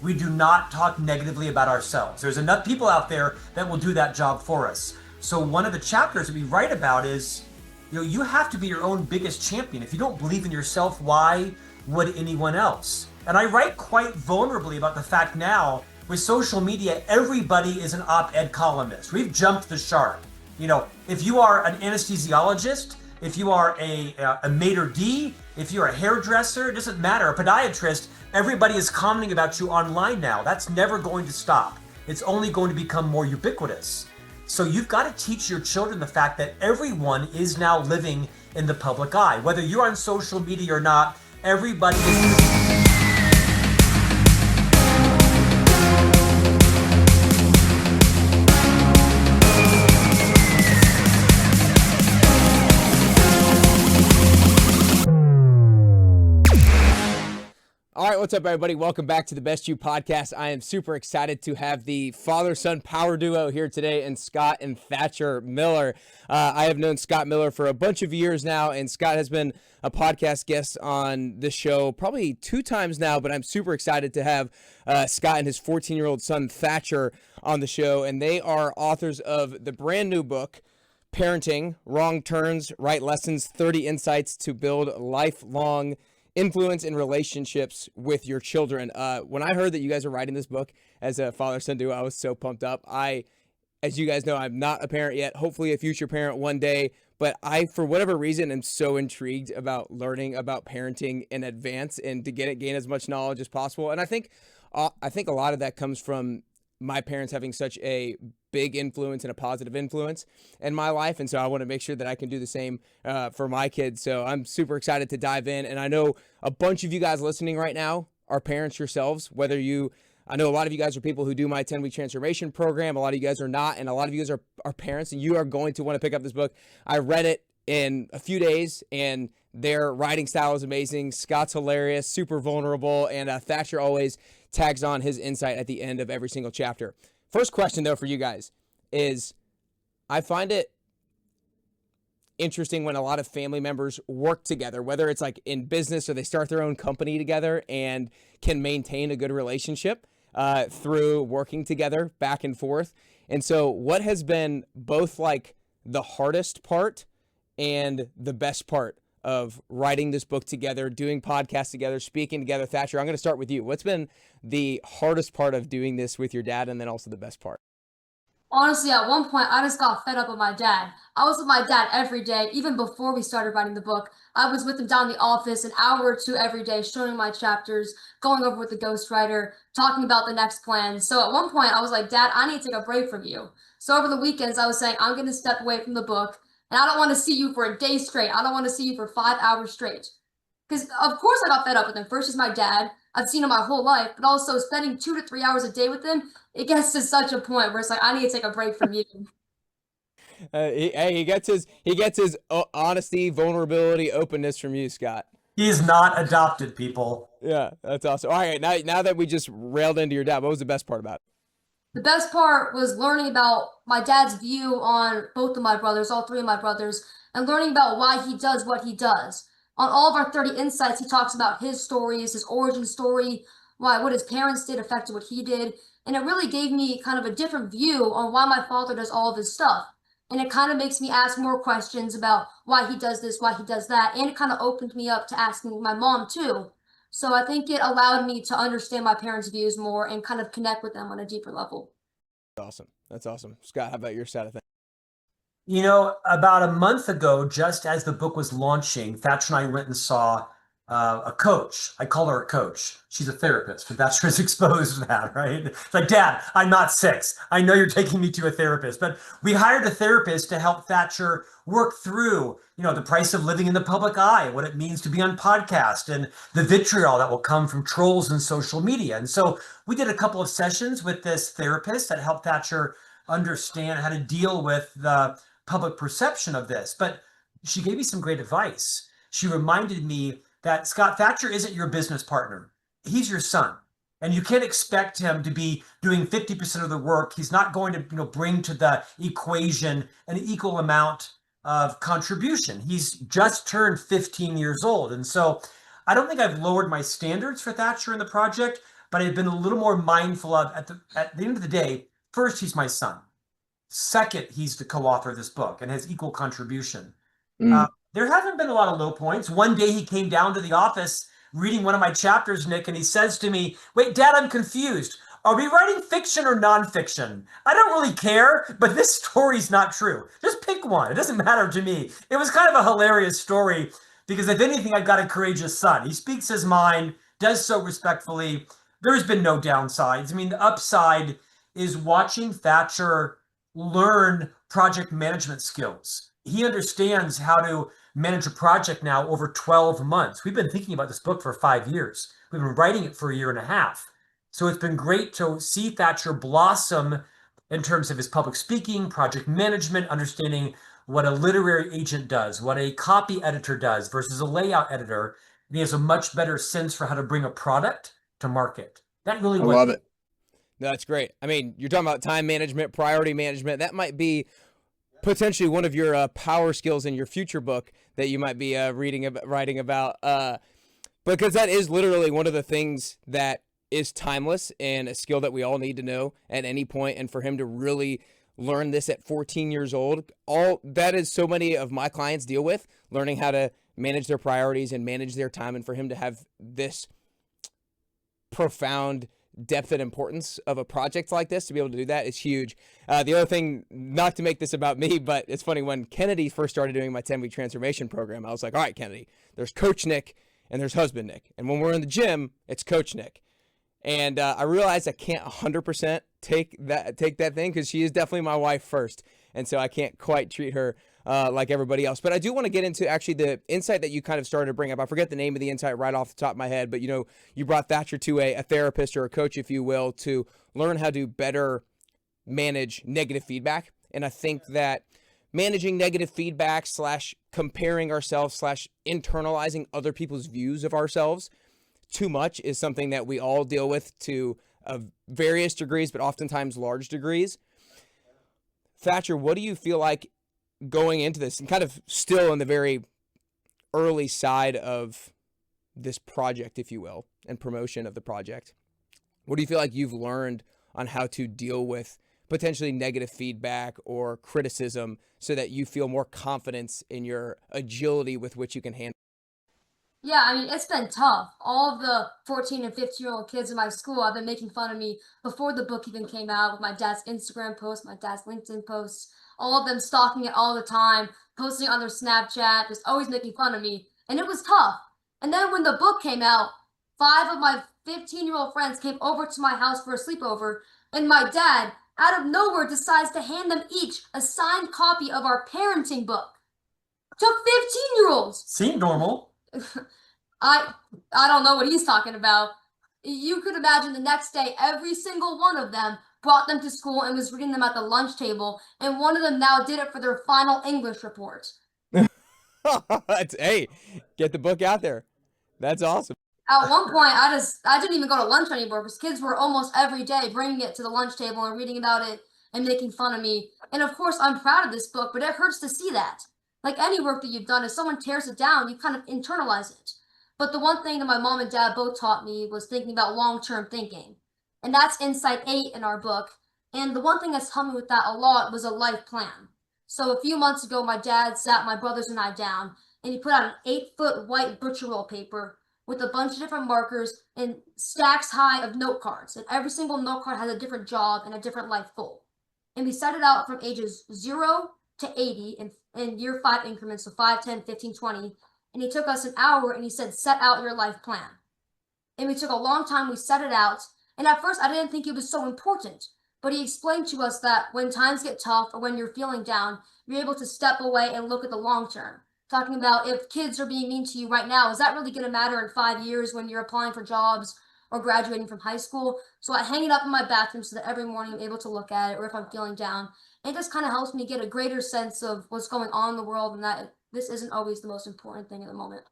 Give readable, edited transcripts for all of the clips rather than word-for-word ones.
we do not talk negatively about ourselves. There's enough people out there that will do that job for us. So one of the chapters that we write about is, you have to be your own biggest champion. If you don't believe in yourself, why would anyone else? And I write quite vulnerably about the fact now, with social media, everybody is an op-ed columnist. We've jumped the shark. If you are an anesthesiologist, if you are a maitre d', if you're a hairdresser, it doesn't matter, a podiatrist, everybody is commenting about you online now. That's never going to stop. It's only going to become more ubiquitous. So you've got to teach your children the fact that everyone is now living in the public eye. Whether you're on social media or not, everybody is... All right, what's up, everybody? Welcome back to the Best You podcast. I am super excited to have the father-son power duo here today, and Scott and Thatcher Miller. I have known Scott Miller for a bunch of years now, and Scott has been a podcast guest on this show probably 2 times now, but I'm super excited to have Scott and his 14-year-old son, Thatcher, on the show, and they are authors of the brand new book, Parenting, Wrong Turns, Right Lessons, 30 Insights to Build Lifelong Influence in Relationships with Your Children. When I heard that you guys are writing this book as a father-son duo, I was so pumped up. As you guys know, I'm not a parent yet, hopefully a future parent one day, but I, for whatever reason, am so intrigued about learning about parenting in advance and to gain as much knowledge as possible. And I think a lot of that comes from my parents having such a big influence and a positive influence in my life. And so I want to make sure that I can do the same for my kids. So I'm super excited to dive in. And I know a bunch of you guys listening right now are parents yourselves, I know a lot of you guys are people who do my 10-week transformation program. A lot of you guys are not. And a lot of you guys are parents, and you are going to want to pick up this book. I read it in a few days, and their writing style is amazing. Scott's hilarious, super vulnerable, and Thatcher always tags on his insight at the end of every single chapter. First question, though, for you guys is, I find it interesting when a lot of family members work together, whether it's like in business or they start their own company together and can maintain a good relationship through working together back and forth. And so what has been both like the hardest part and the best part of writing this book together, doing podcasts together, speaking together? Thatcher, I'm going to start with you. What's been the hardest part of doing this with your dad, and then also the best part? Honestly, at one point, I just got fed up with my dad. I was with my dad every day, even before we started writing the book. I was with him down in the office an hour or 2 every day, showing my chapters, going over with the ghostwriter, talking about the next plan. So at one point, I was like, Dad, I need to take a break from you. So over the weekends, I was saying, I'm going to step away from the book, and I don't want to see you for a day straight. I don't want to see you for 5 hours straight. Because of course I got fed up with him. First is my dad. I've seen him my whole life, but also spending 2 to 3 hours a day with him, it gets to such a point where it's like, I need to take a break from you. He gets his honesty, vulnerability, openness from you, Scott. He's not adopted, people. Yeah, that's awesome. All right, now that we just railed into your dad, what was the best part about it? The best part was learning about my dad's view on both of my brothers, all 3 of my brothers, and learning about why he does what he does. On all of our 30 insights, he talks about his stories, his origin story, what his parents did affected what he did. And it really gave me kind of a different view on why my father does all of his stuff. And it kind of makes me ask more questions about why he does this, why he does that. And it kind of opened me up to asking my mom too. So I think it allowed me to understand my parents' views more and kind of connect with them on a deeper level. Awesome. That's awesome. Scott, how about your side of things? About a month ago, just as the book was launching, Thatcher and I went and saw a coach. I call her a coach. She's a therapist, but Thatcher is exposed to that, right? It's like, Dad, I'm not 6. I know you're taking me to a therapist, but we hired a therapist to help Thatcher work through, the price of living in the public eye, what it means to be on podcast, and the vitriol that will come from trolls and social media. And so we did a couple of sessions with this therapist that helped Thatcher understand how to deal with the public perception of this. But she gave me some great advice. She reminded me that, Scott, Thatcher isn't your business partner. He's your son. And you can't expect him to be doing 50% of the work. He's not going to bring to the equation an equal amount of contribution. He's just turned 15 years old. And so I don't think I've lowered my standards for Thatcher in the project, but I've been a little more mindful of at the end of the day, first, he's my son. Second, he's the co-author of this book and has equal contribution. There haven't been a lot of low points. One day he came down to the office reading one of my chapters, Nick, and he says to me, "Wait, Dad, I'm confused. Are we writing fiction or nonfiction? I don't really care, but this story's not true. Just pick one. It doesn't matter to me." It was kind of a hilarious story because if anything, I've got a courageous son. He speaks his mind, does so respectfully. There's been no downsides. I mean, the upside is watching Thatcher learn project management skills. He understands how to manage a project now over 12 months. We've been thinking about this book for 5 years. We've been writing it for a year and a half. So it's been great to see Thatcher blossom in terms of his public speaking, project management, understanding what a literary agent does, what a copy editor does versus a layout editor. And he has a much better sense for how to bring a product to market. That really I love it. No, that's great. I mean, you're talking about time management, priority management. That might be potentially one of your power skills in your future book that you might be writing about, because that is literally one of the things that is timeless and a skill that we all need to know at any point. And for him to really learn this at 14 years old, all that is so many of my clients deal with, learning how to manage their priorities and manage their time. And for him to have this profound depth and importance of a project like this, to be able to do that is huge. The other thing, not to make this about me, but it's funny, when Kennedy first started doing my 10-week transformation program, I was like, all right, Kennedy, there's Coach Nick and there's Husband Nick. And when we're in the gym, it's Coach Nick. And I realized I can't 100% take that thing, because she is definitely my wife first. And so I can't quite treat her like everybody else. But I do want to get into actually the insight that you kind of started to bring up. I forget the name of the insight right off the top of my head, but you brought Thatcher to a therapist or a coach, if you will, to learn how to better manage negative feedback. And I think that managing negative feedback / comparing ourselves / internalizing other people's views of ourselves too much is something that we all deal with to various degrees, but oftentimes large degrees. Thatcher, what do you feel like going into this, and kind of still in the very early side of this project, if you will, and promotion of the project? What do you feel like you've learned on how to deal with potentially negative feedback or criticism so that you feel more confidence in your agility with which you can handle? Yeah, I mean, it's been tough. All of the 14 and 15-year-old kids in my school have been making fun of me before the book even came out, with my dad's Instagram posts, my dad's LinkedIn posts, all of them stalking it all the time, posting it on their Snapchat, just always making fun of me. And it was tough. And then when the book came out, 5 of my 15-year-old friends came over to my house for a sleepover, and my dad, out of nowhere, decides to hand them each a signed copy of our parenting book to 15-year-olds. Seemed normal. I don't know what he's talking about. You could imagine the next day, every single one of them brought them to school and was reading them at the lunch table, and one of them now did it for their final English report. Hey, get the book out there. That's awesome. At one point, I didn't even go to lunch anymore, because kids were almost every day bringing it to the lunch table and reading about it and making fun of me. And of course, I'm proud of this book, but it hurts to see that. Like any work that you've done, if someone tears it down, you kind of internalize it. But the one thing that my mom and dad both taught me was thinking about long-term thinking. And that's insight 8 in our book. And the one thing that's helped me with that a lot was a life plan. So a few months ago, my dad sat my brothers and I down, and he put out an 8-foot white butcher roll paper with a bunch of different markers and stacks high of note cards. And every single note card has a different job and a different life goal. And we set it out from ages 0 to 80 in year 5 increments, so 5, 10, 15, 20. And he took us an hour and he said, set out your life plan. And we took a long time, we set it out. And at first I didn't think it was so important, but he explained to us that when times get tough or when you're feeling down, you're able to step away and look at the long term. Talking about, if kids are being mean to you right now, is that really going to matter in 5 years when you're applying for jobs or graduating from high school? So I hang it up in my bathroom so that every morning I'm able to look at it, or if I'm feeling down. It just kind of helps me get a greater sense of what's going on in the world, and that this isn't always the most important thing at the moment.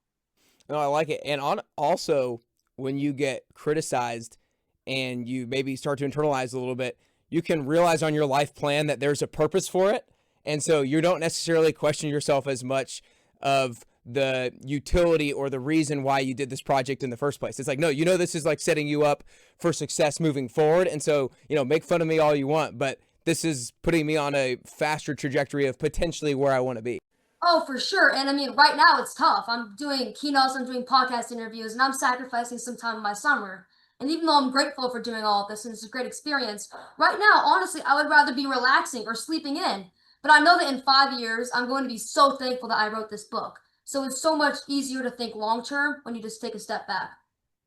No, I like it. And also, when you get criticized and you maybe start to internalize a little bit, you can realize on your life plan that there's a purpose for it. And so you don't necessarily question yourself as much of the utility or the reason why you did this project in the first place. It's like, no, this is like setting you up for success moving forward. And so, make fun of me all you want, but this is putting me on a faster trajectory of potentially where I want to be. Oh, for sure. And I mean, right now it's tough. I'm doing keynotes, I'm doing podcast interviews, and I'm sacrificing some time in my summer. And even though I'm grateful for doing all of this and it's a great experience, right now, honestly, I would rather be relaxing or sleeping in. But I know that in 5 years, I'm going to be so thankful that I wrote this book. So it's so much easier to think long term when you just take a step back.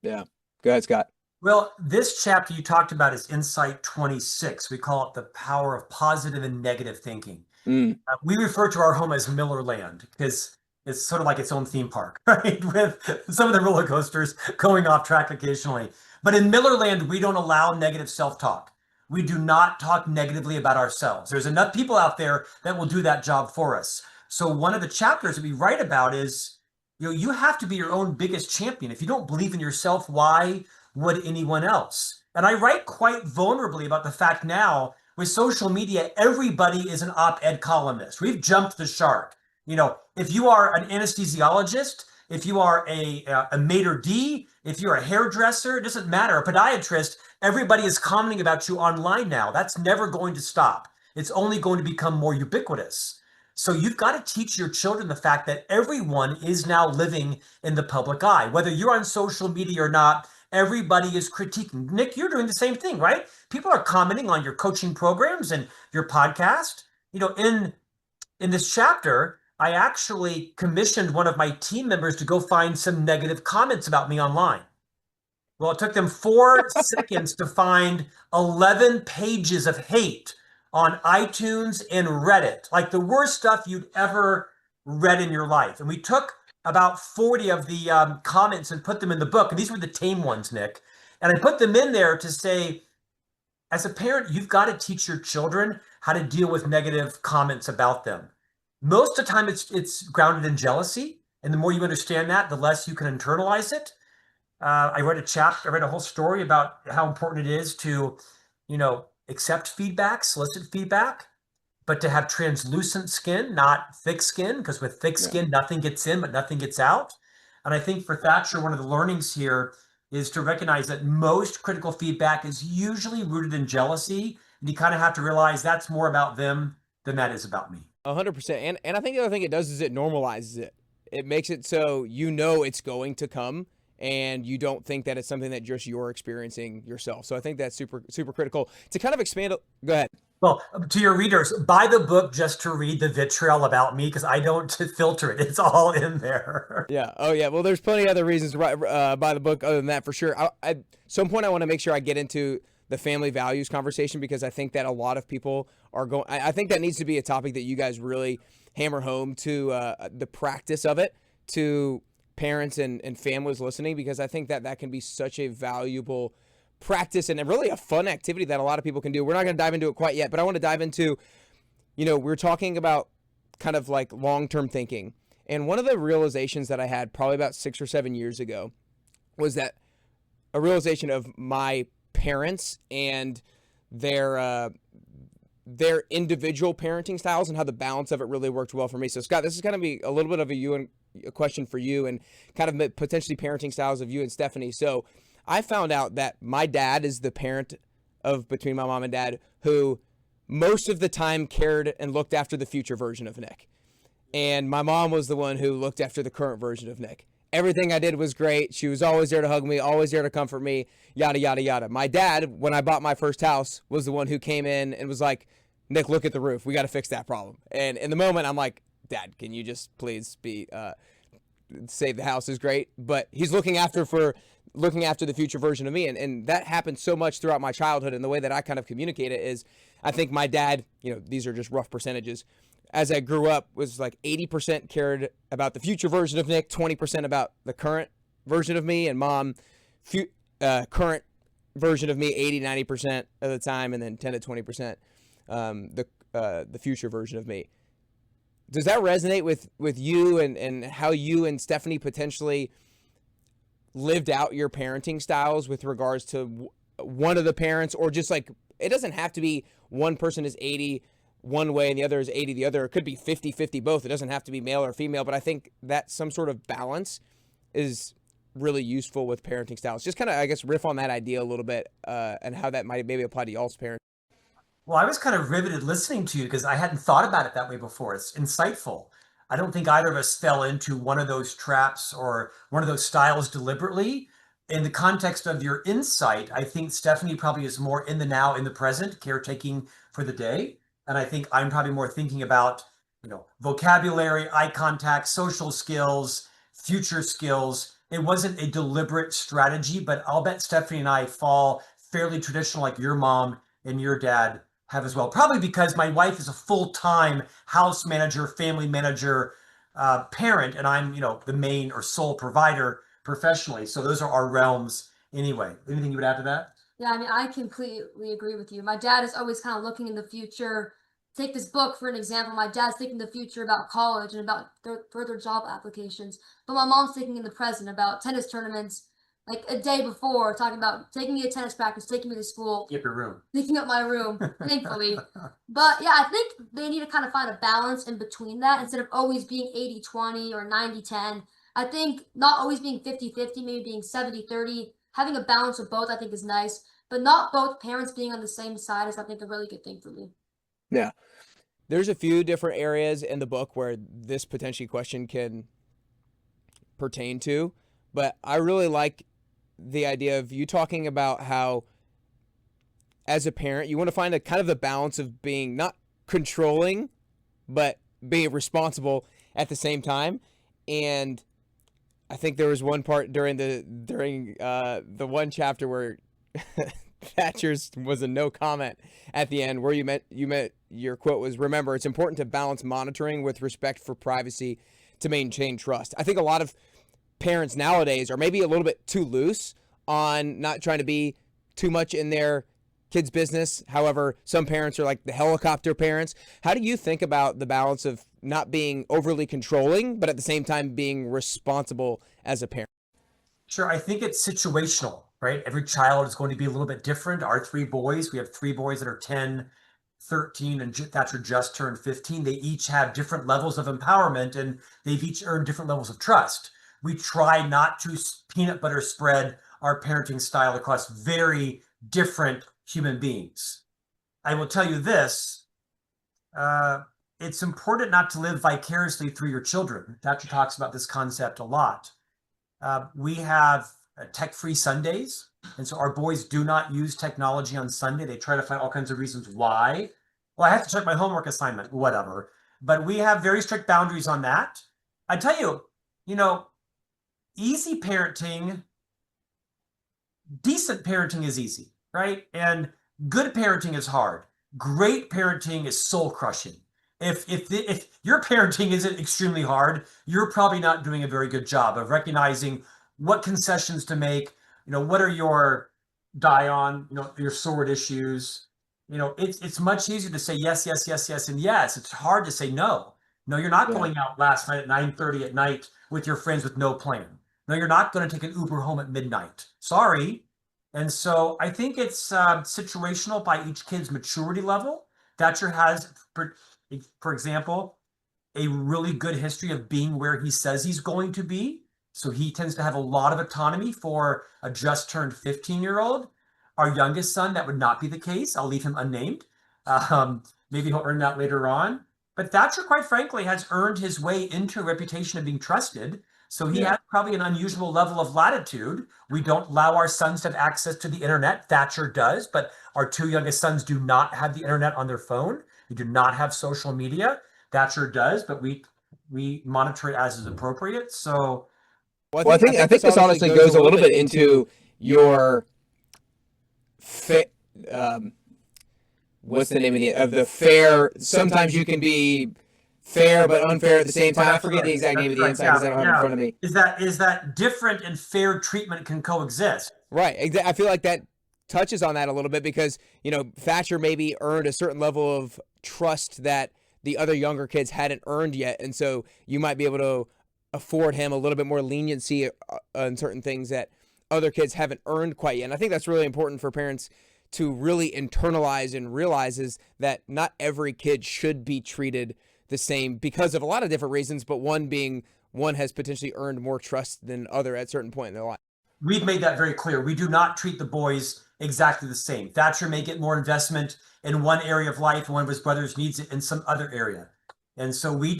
Yeah. Go ahead, Scott. Well, this chapter you talked about is Insight 26. We call it the power of positive and negative thinking. We refer to our home as Millerland because it's sort of like its own theme park, right? With some of the roller coasters going off track occasionally. But in Millerland, we don't allow negative self-talk. We do not talk negatively about ourselves. There's enough people out there that will do that job for us. So one of the chapters that we write about is, you have to be your own biggest champion. If you don't believe in yourself, why would anyone else? And I write quite vulnerably about the fact now with social media, everybody is an op-ed columnist. We've jumped the shark. If you are an anesthesiologist, if you are a maitre d', if you're a hairdresser, it doesn't matter, a podiatrist, everybody is commenting about you online now. That's never going to stop. It's only going to become more ubiquitous. So you've got to teach your children the fact that everyone is now living in the public eye. Whether you're on social media or not, everybody is critiquing. Nick, you're doing the same thing, right? People are commenting on your coaching programs and your podcast. In this chapter, I actually commissioned one of my team members to go find some negative comments about me online. Well, it took them 4 seconds to find 11 pages of hate on iTunes and Reddit, like the worst stuff you'd ever read in your life. And we took about 40 of the comments and put them in the book. And these were the tame ones, Nick. And I put them in there to say, as a parent, you've got to teach your children how to deal with negative comments about them. Most of the time, it's grounded in jealousy. And the more you understand that, the less you can internalize it. I read a whole story about how important it is to, accept feedback, solicit feedback, but to have translucent skin, not thick skin, because with thick skin, nothing gets in, but nothing gets out. And I think for Thatcher, one of the learnings here is to recognize that most critical feedback is usually rooted in jealousy. And you kind of have to realize that's more about them than that is about me. 100%. And I think the other thing it does is it normalizes it. It makes it so it's going to come, and you don't think that it's something that just you're experiencing yourself. So I think that's super, super critical. To kind of expand, go ahead. Well, to your readers, buy the book just to read the vitriol about me, because I don't filter it. It's all in there. Yeah. Oh, yeah. Well, there's plenty of other reasons to buy the book other than that, for sure. At some point, I want to make sure I get into the family values conversation, because I think that a lot of people are going. I think that needs to be a topic that you guys really hammer home to the practice of it to parents and families listening, because I think that can be such a valuable practice and really a fun activity that a lot of people can do. We're not going to dive into it quite yet, but I want to dive into, we're talking about kind of like long-term thinking. And one of the realizations that I had probably about 6 or 7 years ago was that a realization of my parents and their individual parenting styles and how the balance of it really worked well for me. So Scott, this is going to be a little bit of a question for you and kind of potentially parenting styles of you and Stephanie. So I found out that my dad is the parent of between my mom and dad who most of the time cared and looked after the future version of Nick. And my mom was the one who looked after the current version of Nick. Everything I did was great. She was always there to hug me, always there to comfort me, yada, yada, yada. My dad, when I bought my first house, was the one who came in and was like, Nick, look at the roof. We got to fix that problem. And in the moment, I'm like, Dad, can you just please say the house is great? But he's looking after the future version of me. And that happened so much throughout my childhood. And the way that I kind of communicate it is, I think my dad, these are just rough percentages, as I grew up, was like 80% cared about the future version of Nick, 20% about the current version of me, and mom, current version of me 80-90% of the time, and then 10 to 20% the future version of me. Does that resonate with you and how you and Stephanie potentially lived out your parenting styles with regards to one of the parents, or just like, it doesn't have to be one person is 80, one way and the other is 80 the other. It could be 50-50 both. It doesn't have to be male or female, but I think that some sort of balance is really useful with parenting styles. Just kind of, I guess, riff on that idea a little bit and how that might maybe apply to y'all's parents. Well, I was kind of riveted listening to you because I hadn't thought about it that way before. It's insightful. I don't think either of us fell into one of those traps or one of those styles deliberately. In the context of your insight, I think Stephanie probably is more in the now, in the present, caretaking for the day. And I think I'm probably more thinking about, vocabulary, eye contact, social skills, future skills. It wasn't a deliberate strategy, but I'll bet Stephanie and I fall fairly traditional like your mom and your dad have as well. Probably because my wife is a full-time house manager, family manager, parent, and I'm, the main or sole provider professionally. So those are our realms anyway. Anything you would add to that? Yeah, I mean, I completely agree with you. My dad is always kind of looking in the future. Take this book for an example. My dad's thinking the future about college and about further job applications, but my mom's thinking in the present about tennis tournaments, like a day before, talking about taking me to tennis practice, taking me to school, Keep your room. picking up my room, thankfully. But yeah, I think they need to kind of find a balance in between that instead of always being 80-20 or 90-10. I think not always being 50-50, maybe being 70-30, having a balance of both, I think is nice, but not both parents being on the same side is, I think, a really good thing for me. Yeah. There's a few different areas in the book where this potentially question can pertain to, but I really like the idea of you talking about how as a parent, you want to find a kind of the balance of being not controlling, but being responsible at the same time. And I think there was one part during the one chapter where Thatcher's was a no comment at the end where you meant your quote was, remember, it's important to balance monitoring with respect for privacy to maintain trust. I think a lot of parents nowadays are maybe a little bit too loose on not trying to be too much in their kids' business. However, some parents are like the helicopter parents. How do you think about the balance of not being overly controlling, but at the same time being responsible as a parent? Sure. I think it's situational, right? Every child is going to be a little bit different. Our three boys, we have three boys that are 10, 13, and Thatcher just turned 15. They each have different levels of empowerment and they've each earned different levels of trust. We try not to peanut butter spread our parenting style across very different human beings. I will tell you this, it's important not to live vicariously through your children. Thatcher talks about this concept a lot. We have tech-free Sundays, and so our boys do not use technology on Sunday. They try to find all kinds of reasons why. Well, I have to check my homework assignment, whatever. But we have very strict boundaries on that. I tell you, easy parenting, decent parenting is easy, right? And good parenting is hard. Great parenting is soul-crushing. If your parenting isn't extremely hard, you're probably not doing a very good job of recognizing what concessions to make. What are your die on, your sword issues. It's much easier to say yes, yes, yes, yes, and yes. It's hard to say no. No, you're not going out last night at 9:30 at night with your friends with no plan. No, you're not going to take an Uber home at midnight. Sorry. And so I think it's situational by each kid's maturity level. Thatcher has, for example, a really good history of being where he says he's going to be. So he tends to have a lot of autonomy for a just turned 15-year-old. Our youngest son, that would not be the case. I'll leave him unnamed. Maybe he'll earn that later on. But Thatcher, quite frankly, has earned his way into a reputation of being trusted. So he has probably an unusual level of latitude. We don't allow our sons to have access to the internet. Thatcher does, but our two youngest sons do not have the internet on their phone. They do not have social media. Thatcher does, but we monitor it as is appropriate. So, I think this honestly goes a little bit into your what's the name of the fair? Sometimes you can be fair but unfair at the same time. I forget the exact name of the insight because I don't have it in front of me. Is that different and fair treatment can coexist? Right. I feel like that touches on that a little bit because, Thatcher maybe earned a certain level of trust that the other younger kids hadn't earned yet. And so you might be able to afford him a little bit more leniency on certain things that other kids haven't earned quite yet. And I think that's really important for parents to really internalize and realizes that not every kid should be treated the same because of a lot of different reasons, but one being one has potentially earned more trust than other at a certain point in their life. We've made that very clear. We do not treat the boys exactly the same. Thatcher may get more investment in one area of life, and one of his brothers needs it in some other area. And so we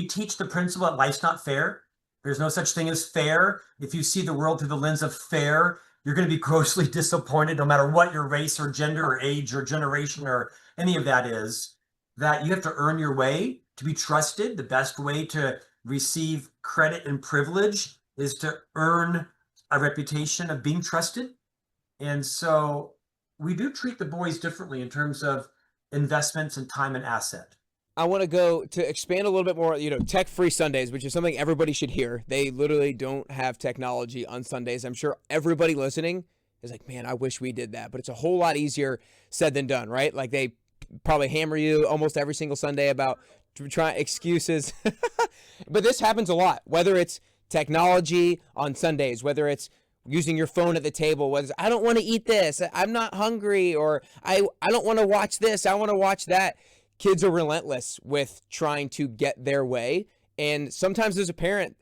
teach the principle that life's not fair. There's no such thing as fair. If you see the world through the lens of fair, you're going to be grossly disappointed no matter what your race or gender or age or generation or any of that is, that you have to earn your way to be trusted. The best way to receive credit and privilege is to earn a reputation of being trusted. And so we do treat the boys differently in terms of investments and time and asset. I want to go to expand a little bit more, tech-free Sundays, which is something everybody should hear. They literally don't have technology on Sundays. I'm sure everybody listening is like, man, I wish we did that. But it's a whole lot easier said than done, right? Like they probably hammer you almost every single Sunday about trying excuses. But this happens a lot, whether it's technology on Sundays, whether it's using your phone at the table, whether it's, I don't want to eat this, I'm not hungry, or I don't want to watch this, I want to watch that. Kids are relentless with trying to get their way. And sometimes as a parent,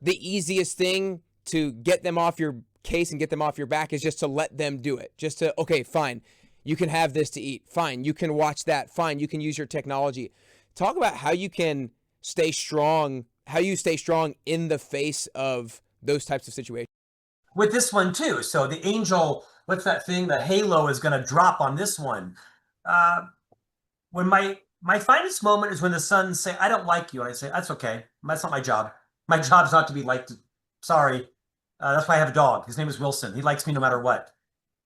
the easiest thing to get them off your case and get them off your back is just to let them do it. Just to, okay, fine, you can have this to eat. Fine, you can watch that. Fine, you can use your technology. Talk about how you can stay strong, how you stay strong in the face of those types of situations. With this one too. So the angel, what's that thing? The halo is going to drop on this one. When my finest moment is when the sons say, I don't like you. And I say, that's okay. That's not my job. My job's not to be liked. Sorry. That's why I have a dog. His name is Wilson. He likes me no matter what.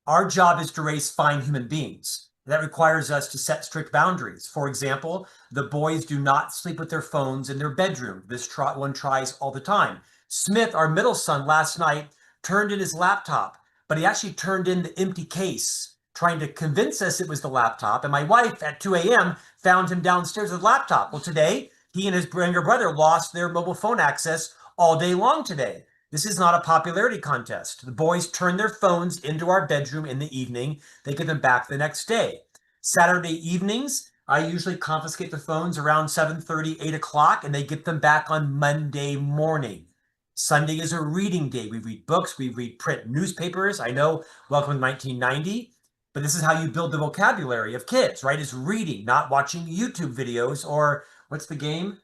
Our job is to raise fine human beings. That requires us to set strict boundaries. For example, the boys do not sleep with their phones in their bedroom. This one tries all the time. Smith, our middle son, last night turned in his laptop, but he actually turned in the empty case, trying to convince us it was the laptop. And my wife at 2 a.m. found him downstairs with a laptop. Well, today, he and his younger brother lost their mobile phone access all day long today. This is not a popularity contest. The boys turn their phones into our bedroom in the evening. They get them back the next day. Saturday evenings, I usually confiscate the phones around 7:30, 8 o'clock, and they get them back on Monday morning. Sunday is a reading day. We read books, we read print newspapers. I know, welcome to 1990. But this is how you build the vocabulary of kids, right? Is reading, not watching YouTube videos or what's the game?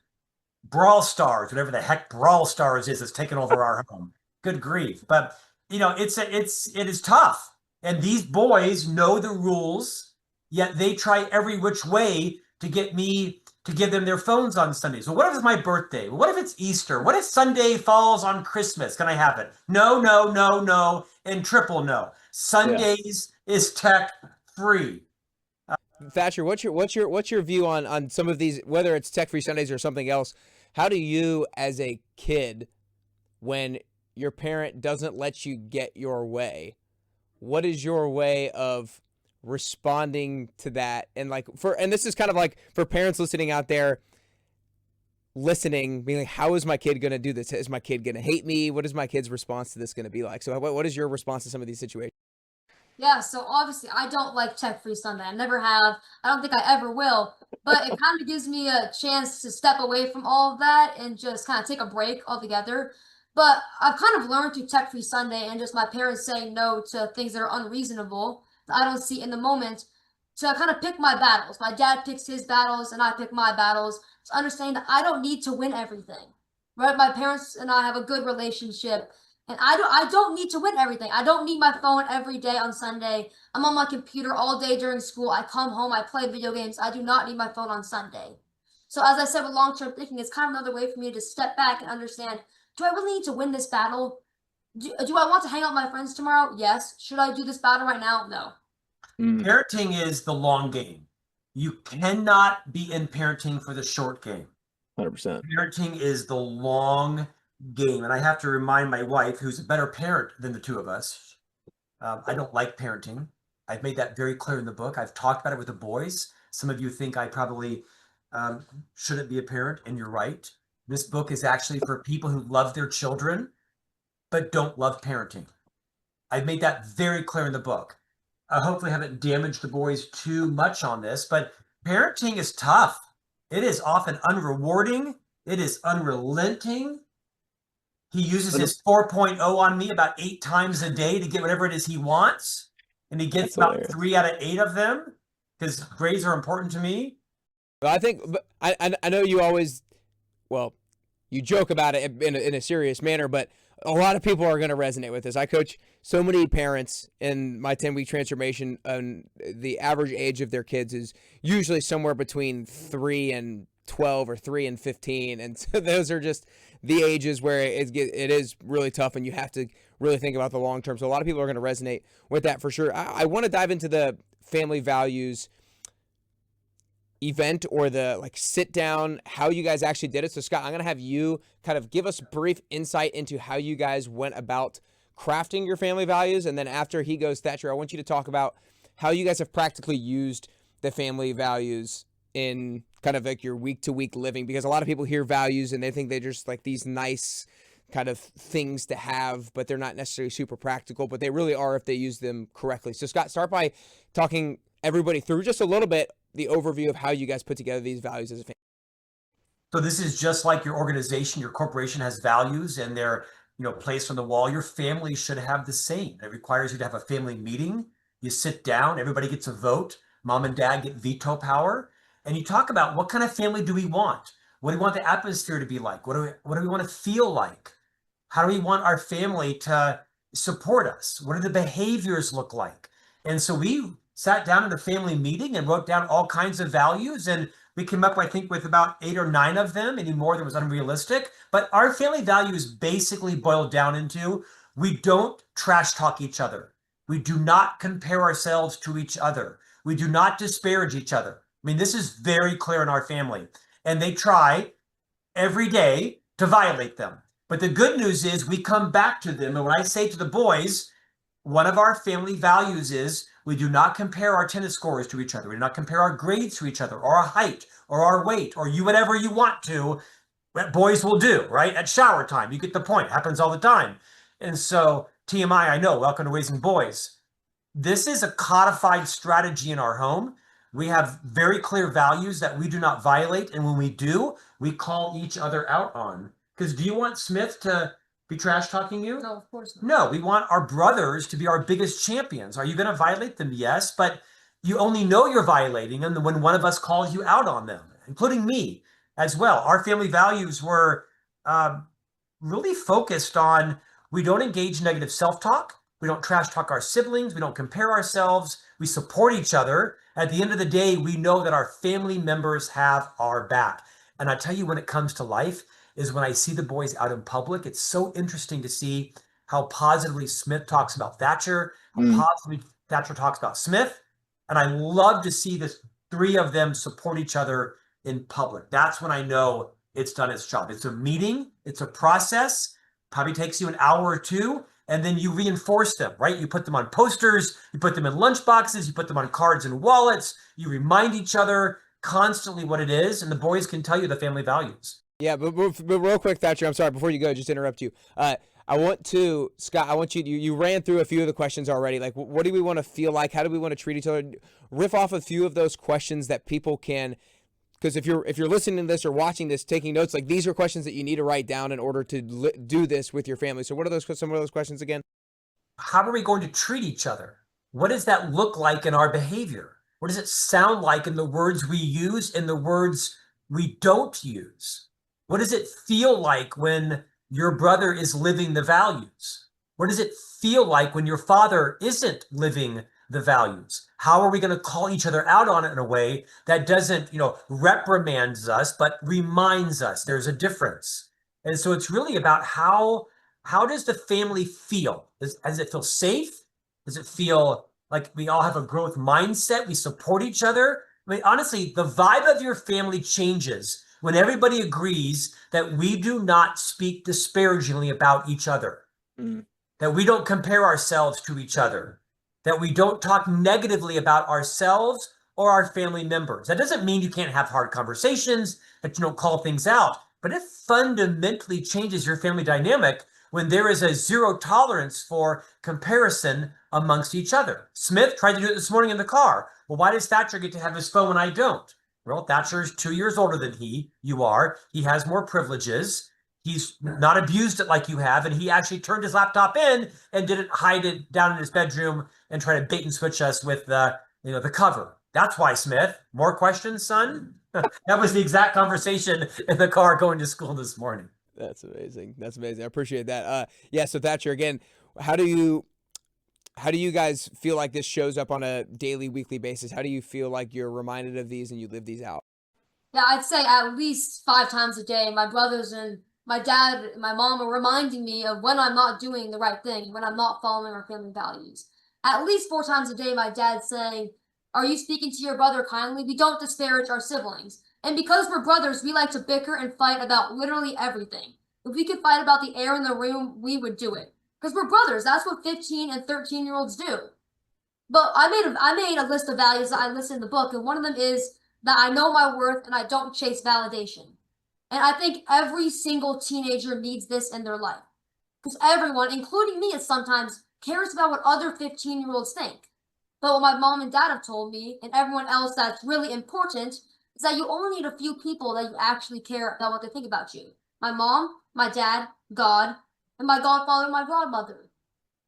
Brawl Stars, whatever the heck Brawl Stars is that's taken over our home. Good grief. But it is tough. And these boys know the rules, yet they try every which way to get me to give them their phones on Sundays. Well, what if it's my birthday? What if it's Easter? What if Sunday falls on Christmas? Can I have it? No, no, no, no, and triple no. Sundays is tech free. Thatcher, what's your view on some of these, whether it's tech free Sundays or something else? How do you, as a kid, when your parent doesn't let you get your way, what is your way of responding to that? And and this is kind of like for parents listening out there, listening, being like, how is my kid going to do this? Is my kid going to hate me? What is my kid's response to this going to be like? So what is your response to some of these situations? Yeah, so obviously I don't like tech-free Sunday. I never have. I don't think I ever will. But it kind of gives me a chance to step away from all of that and just kind of take a break altogether. But I've kind of learned through tech-free Sunday and just my parents saying no to things that are unreasonable that I don't see in the moment to kind of pick my battles. My dad picks his battles and I pick my battles. To understand that I don't need to win everything. Right? My parents and I have a good relationship. And I don't need to win everything. I don't need my phone every day on Sunday. I'm on my computer all day during school. I come home, I play video games. I do not need my phone on Sunday. So as I said with long-term thinking, it's kind of another way for me to step back and understand, do I really need to win this battle? Do I want to hang out with my friends tomorrow? Yes. Should I do this battle right now? No. Parenting is the long game. You cannot be in parenting for the short game. 100%. Parenting is the long game. And I have to remind my wife, who's a better parent than the two of us, I don't like parenting. I've made that very clear in the book. I've talked about it with the boys. Some of you think I probably shouldn't be a parent, and you're right. This book is actually for people who love their children, but don't love parenting. I've made that very clear in the book. I hopefully haven't damaged the boys too much on this, but parenting is tough. It is often unrewarding. It is unrelenting. He uses his 4.0 on me about 8 times a day to get whatever it is he wants. And he gets That's about hilarious. 3 out of 8 of them because grades are important to me. But I think I know you always, well, you joke about it in a serious manner, but a lot of people are going to resonate with this. I coach so many parents in my 10-week transformation, and the average age of their kids is usually somewhere between 3 and 12 or 3 and 15. And so those are just the ages where it is really tough, and you have to really think about the long term. So a lot of people are going to resonate with that for sure. I want to dive into the family values event, or the like sit down, how you guys actually did it. So Scott, I'm going to have you kind of give us brief insight into how you guys went about crafting your family values. And then after he goes, Thatcher, I want you to talk about how you guys have practically used the family values in kind of like your week to week living, because a lot of people hear values and they think they're just like these nice kind of things to have, but they're not necessarily super practical, but they really are if they use them correctly. So Scott, start by talking everybody through just a little bit the overview of how you guys put together these values as a family. So this is just like your organization, your corporation has values and they're, placed on the wall. Your family should have the same. It requires you to have a family meeting. You sit down, everybody gets a vote. Mom and dad get veto power. And you talk about what kind of family do we want? What do we want the atmosphere to be like? What do we want to feel like? How do we want our family to support us? What do the behaviors look like? And so we sat down in a family meeting and wrote down all kinds of values. And we came up, I think, with about 8 or 9 of them. Any more that was unrealistic. But our family values basically boiled down into: we don't trash talk each other. We do not compare ourselves to each other. We do not disparage each other. I mean, this is very clear in our family. And they try every day to violate them. But the good news is we come back to them. And when I say to the boys, one of our family values is we do not compare our tennis scores to each other. We do not compare our grades to each other, or our height, or our weight, or you whatever you want to. What boys will do, right? At shower time, you get the point. It happens all the time. And so TMI, I know, welcome to Raising Boys. This is a codified strategy in our home. We have very clear values that we do not violate. And when we do, we call each other out on. Because do you want Smith to be trash talking you? No, of course not. No, we want our brothers to be our biggest champions. Are you going to violate them? Yes, but you only know you're violating them when one of us calls you out on them, including me as well. Our family values were really focused on: we don't engage in negative self-talk. We don't trash talk our siblings. We don't compare ourselves. We support each other. At the end of the day, we know that our family members have our back. And I tell you, when it comes to life, is when I see the boys out in public, it's so interesting to see how positively Smith talks about Thatcher, how positively Thatcher talks about Smith. And I love to see the 3 of them support each other in public. That's when I know it's done its job. It's a meeting, it's a process, probably takes you an hour or 2, and then you reinforce them, right? You put them on posters, you put them in lunch boxes, you put them on cards and wallets, you remind each other constantly what it is, and the boys can tell you the family values. Yeah, but real quick, Thatcher, I'm sorry, before you go, just interrupt you. I want to, Scott, I want you ran through a few of the questions already. Like, what do we want to feel like? How do we want to treat each other? Riff off a few of those questions that people can, because if you're listening to this or watching this, taking notes, like these are questions that you need to write down in order to do this with your family. So what are some of those questions again? How are we going to treat each other? What does that look like in our behavior? What does it sound like in the words we use and the words we don't use? What does it feel like when your brother is living the values? What does it feel like when your father isn't living the values? How are we going to call each other out on it in a way that doesn't, reprimands us, but reminds us there's a difference? And so it's really about how does the family feel? Does it feel safe? Does it feel like we all have a growth mindset? We support each other? I mean, honestly, the vibe of your family changes when everybody agrees that we do not speak disparagingly about each other, that we don't compare ourselves to each other, that we don't talk negatively about ourselves or our family members. That doesn't mean you can't have hard conversations, that you don't call things out, but it fundamentally changes your family dynamic when there is a zero tolerance for comparison amongst each other. Smith tried to do it this morning in the car. Well, why does Thatcher get to have his phone and I don't? Well, Thatcher is 2 years older than you are. He has more privileges. He's not abused it like you have, and he actually turned his laptop in and didn't hide it down in his bedroom and try to bait and switch us with the cover. That's why, Smith. More questions, son? That was the exact conversation in the car going to school this morning. That's amazing. That's amazing. I appreciate that. Yeah. So Thatcher, again, how do you guys feel like this shows up on a daily, weekly basis? How do you feel like you're reminded of these and you live these out? Yeah, I'd say at least 5 times a day. My brothers and my dad and my mom are reminding me of when I'm not doing the right thing, when I'm not following our family values. At least 4 times a day, my dad's saying, "Are you speaking to your brother kindly? We don't disparage our siblings." And because we're brothers, we like to bicker and fight about literally everything. If we could fight about the air in the room, we would do it. Because we're brothers. That's what 15 and 13-year-olds do. But I made a list of values that I listed in the book, and one of them is that I know my worth and I don't chase validation. And I think every single teenager needs this in their life. Because everyone, including me, sometimes cares about what other 15-year-olds think. But what my mom and dad have told me, and everyone else that's really important, is that you only need a few people that you actually care about what they think about you. My mom, my dad, God, and my godfather and my godmother.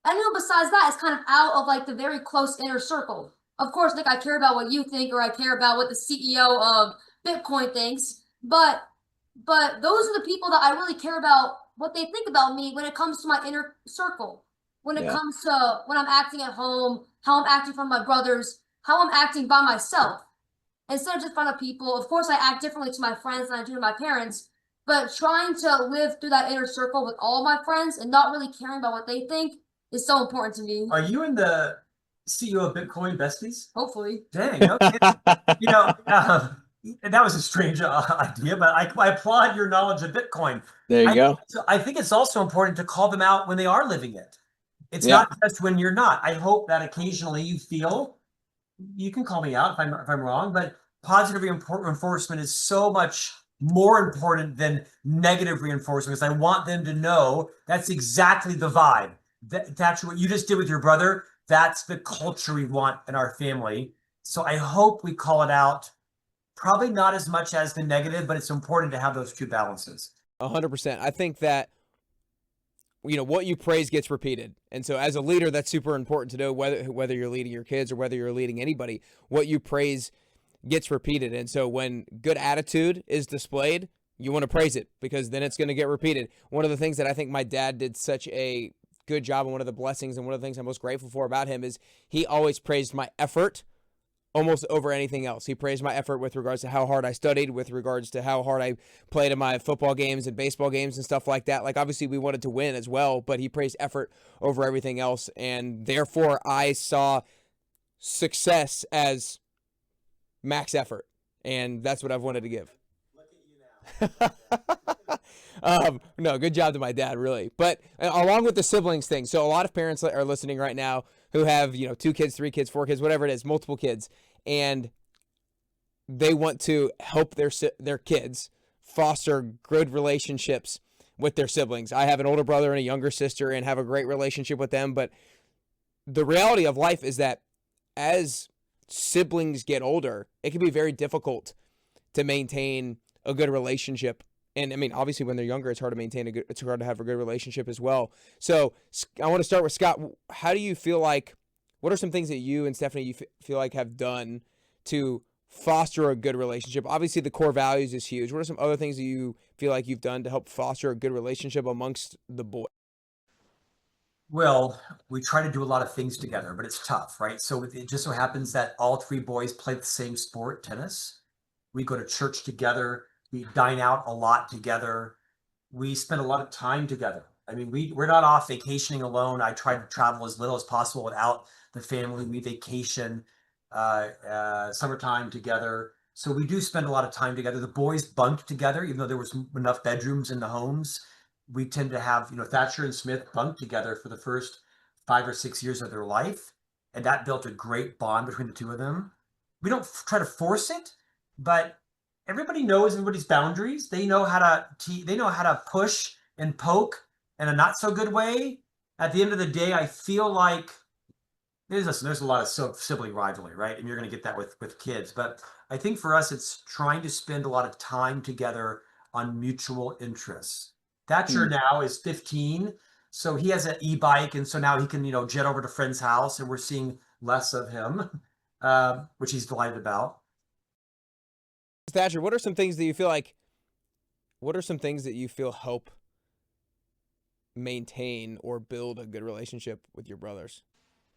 Anyone besides that is kind of out of like the very close inner circle. Of course, Nick, I care about what you think, or I care about what the CEO of Bitcoin thinks, but those are the people that I really care about what they think about me when it comes to my inner circle. When it comes to when I'm acting at home, how I'm acting from my brothers, how I'm acting by myself. Instead of just in front of people, of course I act differently to my friends than I do to my parents, but trying to live through that inner circle with all my friends and not really caring about what they think is so important to me. Are you in the CEO of Bitcoin besties? Hopefully. Dang, okay. That was a strange idea, but I applaud your knowledge of Bitcoin. There you go. I think it's also important to call them out when they are living it. It's Yeah. not just when you're not. I hope that occasionally you feel, you can call me out if I'm wrong, but positive reinforcement is so much more important than negative reinforcement, because I want them to know that's exactly the vibe. That's what you just did with your brother. That's the culture we want in our family. So I hope we call it out. Probably not as much as the negative, but it's important to have those two balances. 100%. I think that, what you praise gets repeated. And so as a leader, that's super important to know, whether you're leading your kids or whether you're leading anybody, what you praise gets repeated. And so when good attitude is displayed, you want to praise it, because then it's going to get repeated. One of the things that I think my dad did such a good job, and one of the blessings and one of the things I'm most grateful for about him, is he always praised my effort almost over anything else. He praised my effort with regards to how hard I studied, with regards to how hard I played in my football games and baseball games and stuff like that. Like, obviously we wanted to win as well, but he praised effort over everything else. And therefore I saw success as max effort. And that's what I've wanted to give. Look at you now. No, good job to my dad, really. But along with the siblings thing, so a lot of parents are listening right now who have, 2 kids, 3 kids, 4 kids, whatever it is, multiple kids, and they want to help their kids foster good relationships with their siblings. I have an older brother and a younger sister and have a great relationship with them, but the reality of life is that as siblings get older, it can be very difficult to maintain a good relationship. And I mean, obviously when they're younger, it's hard to it's hard to have a good relationship as well. So I want to start with Scott. How do you feel like, what are some things that you and Stephanie feel like have done to foster a good relationship? Obviously the core values is huge. What are some other things that you feel like you've done to help foster a good relationship amongst the boys? Well, we try to do a lot of things together, but it's tough, right? So it just so happens that all 3 boys play the same sport, tennis. We go to church together. We dine out a lot together. We spend a lot of time together. I mean, we're not off vacationing alone. I try to travel as little as possible without the family. We vacation summertime together. So we do spend a lot of time together. The boys bunk together, even though there was enough bedrooms in the homes. We tend to have, Thatcher and Smith bunk together for the first 5 or 6 years of their life. And that built a great bond between the 2 of them. We don't try to force it, but everybody knows everybody's boundaries. They know how to push and poke in a not so good way. At the end of the day, I feel like There's a lot of sibling rivalry, right? And you're going to get that with kids. But I think for us, it's trying to spend a lot of time together on mutual interests. Thatcher Hmm. now is 15, so he has an e-bike, and so now he can, jet over to friend's house, and we're seeing less of him, which he's delighted about. Thatcher, what are some things that you feel like? What are some things that you feel help maintain or build a good relationship with your brothers?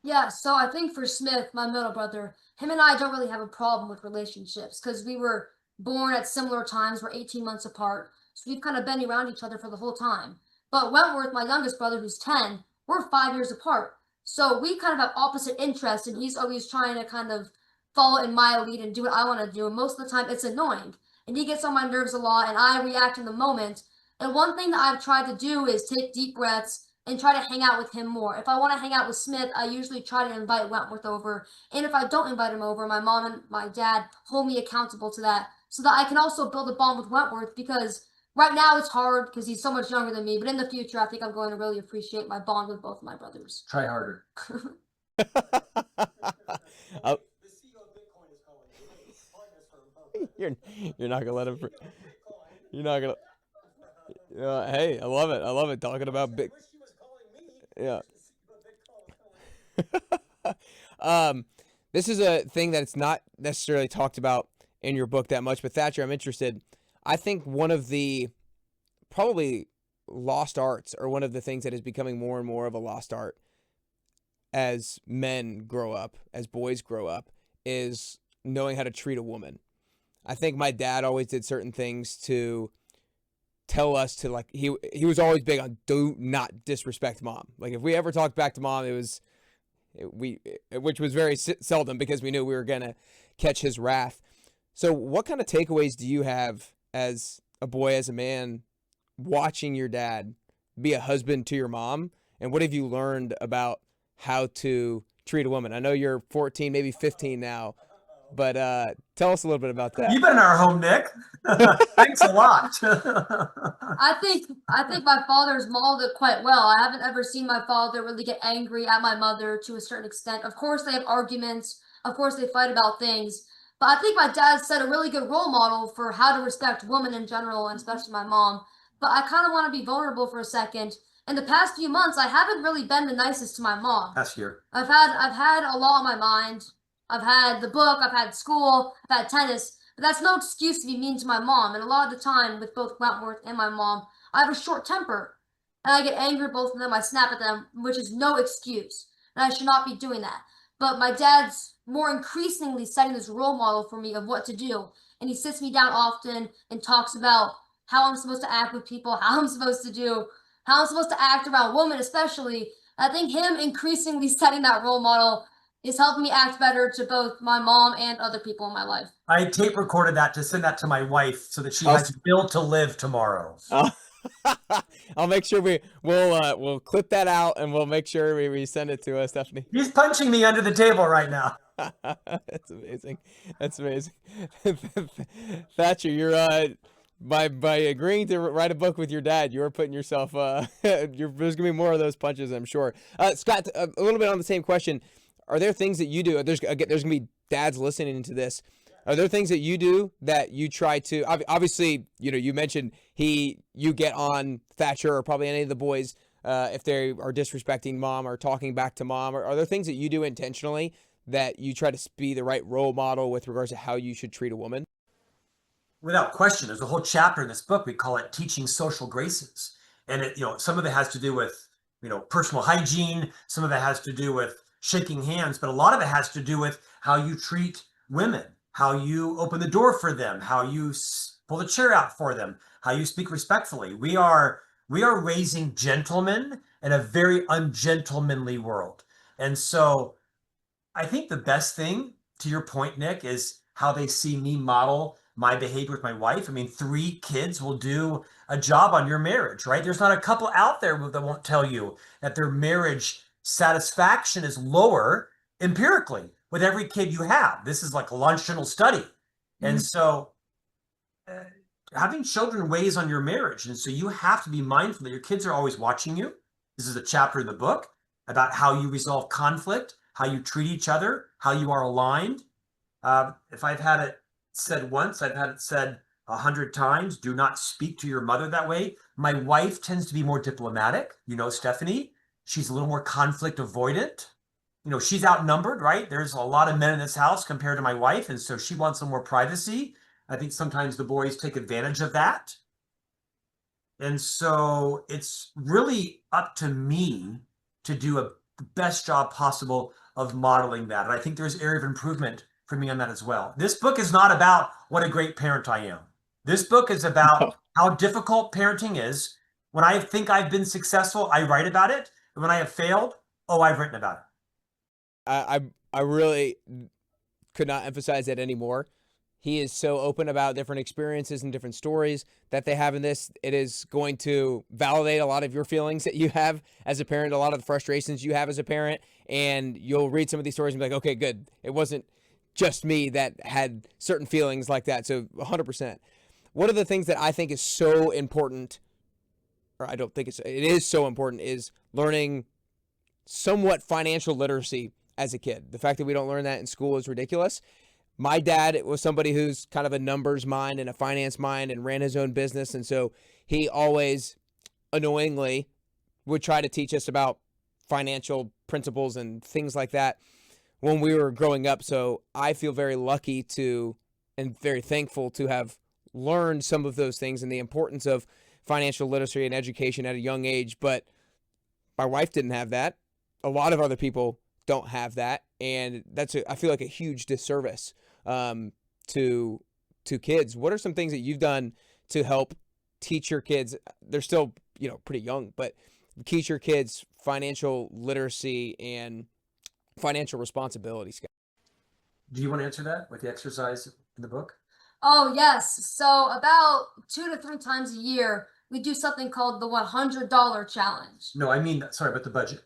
Yeah, so I think for Smith, my middle brother, him and I don't really have a problem with relationships because we were born at similar times. We're 18 months apart. So we've kind of been around each other for the whole time. But Wentworth, my youngest brother, who's 10, we're 5 years apart. So we kind of have opposite interests, and he's always trying to kind of follow in my lead and do what I want to do. And most of the time, it's annoying. And he gets on my nerves a lot, and I react in the moment. And one thing that I've tried to do is take deep breaths and try to hang out with him more. If I want to hang out with Smith, I usually try to invite Wentworth over. And if I don't invite him over, my mom and my dad hold me accountable to that so that I can also build a bond with Wentworth because right now it's hard because he's so much younger than me. But in the future, I think I'm going to really appreciate my bond with both of my brothers. Try harder. Oh, you're not gonna let him. You're not gonna. Hey, I love it. I love it. Talking about big. Yeah. This is a thing that it's not necessarily talked about in your book that much, but Thatcher, I'm interested. I think one of the probably lost arts, or one of the things that is becoming more and more of a lost art as men grow up, as boys grow up, is knowing how to treat a woman. I think my dad always did certain things to tell us to, like, he was always big on do not disrespect mom. Like if we ever talked back to mom, which was very seldom because we knew we were gonna catch his wrath. So what kind of takeaways do you have as a boy, as a man, watching your dad be a husband to your mom, and what have you learned about how to treat a woman? I know you're 14, maybe 15 now, but tell us a little bit about that. You've been in our home, Nick. Thanks a lot. I think my father's modeled it quite well. I haven't ever seen my father really get angry at my mother to a certain extent. Of course, they have arguments. Of course, they fight about things. But I think my dad set a really good role model for how to respect women in general, and especially my mom. But I kind of want to be vulnerable for a second. In the past few months, I haven't really been the nicest to my mom. Last year. I've had a lot on my mind. I've had the book, I've had school, I've had tennis, but that's no excuse to be mean to my mom. And a lot of the time with both Wentworth and my mom, I have a short temper. And I get angry at both of them, I snap at them, which is no excuse. And I should not be doing that. But my dad's more increasingly setting this role model for me of what to do. And he sits me down often and talks about how I'm supposed to act with people, how I'm supposed to act around women especially. I think him increasingly setting that role model is helping me act better to both my mom and other people in my life. I tape recorded that to send that to my wife so that she has a bill to live tomorrow. I'll make sure we'll clip that out, and we'll make sure we send it to Stephanie. He's punching me under the table right now. That's amazing. That's amazing. Thatcher, you're by agreeing to write a book with your dad, you're putting yourself there's gonna be more of those punches, I'm sure. Scott, a little bit on the same question. Are there things that you do? There's gonna be dads listening to this. Are there things that you do that you try to, obviously, you mentioned you get on Thatcher or probably any of the boys if they are disrespecting mom or talking back to mom? Or are there things that you do intentionally that you try to be the right role model with regards to how you should treat a woman? Without question, there's a whole chapter in this book. We call it Teaching Social Graces. And some of it has to do with, personal hygiene. Some of it has to do with shaking hands, but a lot of it has to do with how you treat women, how you open the door for them, how you pull the chair out for them, how you speak respectfully. We are raising gentlemen in a very ungentlemanly world. And so I think the best thing, to your point, Nick, is how they see me model my behavior with my wife. I mean, 3 kids will do a job on your marriage, right? There's not a couple out there that won't tell you that their marriage satisfaction is lower empirically with every kid you have. This is like a longitudinal study. And so having children weighs on your marriage. And so you have to be mindful that your kids are always watching you. This is a chapter in the book about how you resolve conflict, how you treat each other, how you are aligned. If I've had it said once, I've had it said 100 times, do not speak to your mother that way. My wife tends to be more diplomatic. You know, Stephanie, she's a little more conflict avoidant. You know, she's outnumbered, right? There's a lot of men in this house compared to my wife. And so she wants some more privacy. I think sometimes the boys take advantage of that. And so it's really up to me to do the best job possible of modeling that. And I think there's area of improvement for me on that as well. This book is not about what a great parent I am. This book is about how difficult parenting is. When I think I've been successful, I write about it. And when I have failed, oh, I've written about it. I really could not emphasize that anymore. He is so open about different experiences and different stories that they have in this. It is going to validate a lot of your feelings that you have as a parent, a lot of the frustrations you have as a parent, and you'll read some of these stories and be like, okay, good. It wasn't just me that had certain feelings like that. So 100%. One of the things that I think is so important, or I don't think it is so important, is learning somewhat financial literacy as a kid. The fact that we don't learn that in school is ridiculous. My dad was somebody who's kind of a numbers mind and a finance mind and ran his own business. And so he always annoyingly would try to teach us about financial principles and things like that when we were growing up. So I feel very lucky to and very thankful to have learned some of those things and the importance of financial literacy and education at a young age. But my wife didn't have that. A lot of other people don't have that. And I feel like a huge disservice to kids. What are some things that you've done to help teach your kids? They're still, pretty young, but teach your kids financial literacy and financial responsibility, Scott? Do you want to answer that with the exercise in the book? Oh, yes. So about 2 to 3 times a year, we do something called the $100 challenge. No, I mean, sorry, but the budget.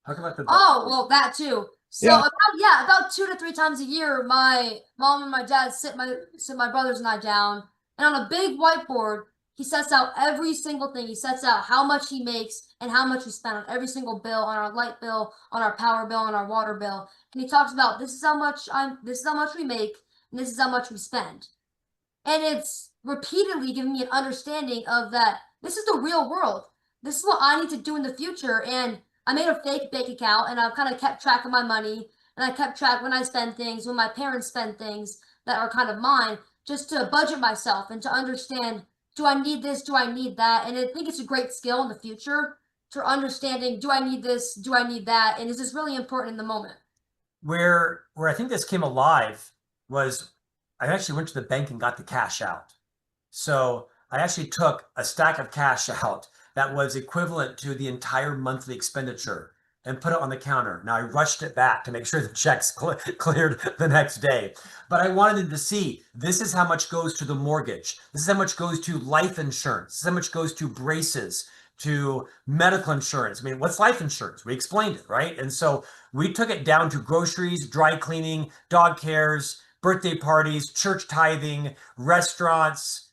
Talk about the budget. Oh, well, that too. So about 2 to 3 times a year, my mom and my dad sit my brothers and I down, and on a big whiteboard, he sets out every single thing. He sets out how much he makes and how much we spend on every single bill, on our light bill, on our power bill, on our water bill. And he talks about this is how much we make, and this is how much we spend. And it's repeatedly giving me an understanding of that this is the real world. This is what I need to do in the future. And I made a fake bank account, and I've kind of kept track of my money, and I kept track when I spend things, when my parents spend things that are kind of mine, just to budget myself and to understand, do I need this? Do I need that? And I think it's a great skill in the future for understanding, do I need this? Do I need that? And is this really important in the moment? Where I think this came alive was I actually went to the bank and got the cash out. So I actually took a stack of cash out that was equivalent to the entire monthly expenditure and put it on the counter. Now I rushed it back to make sure the checks cleared the next day. But I wanted them to see, this is how much goes to the mortgage. This is how much goes to life insurance. This is how much goes to braces, to medical insurance. I mean, what's life insurance? We explained it, right? And so we took it down to groceries, dry cleaning, dog cares, birthday parties, church tithing, restaurants,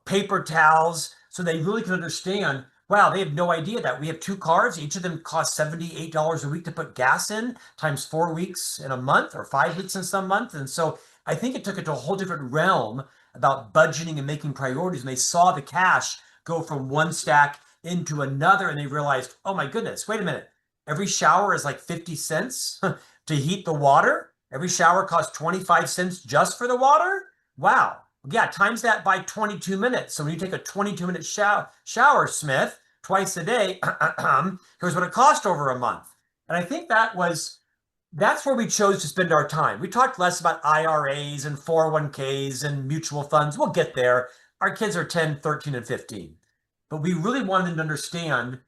paper towels, so they really can understand, wow, they have no idea that we have 2 cars. Each of them costs $78 a week to put gas in, times 4 weeks in a month or 5 weeks in some month. And so I think it took it to a whole different realm about budgeting and making priorities. And they saw the cash go from one stack into another, and they realized, oh my goodness, wait a minute. Every shower is like 50 cents to heat the water. Every shower costs 25 cents just for the water. Wow. Yeah, times that by 22 minutes. So when you take a 22-minute shower, Smith, twice a day, here's what it cost over a month. And I think that's where we chose to spend our time. We talked less about IRAs and 401ks and mutual funds. We'll get there. Our kids are 10, 13, and 15. But we really wanted them to understand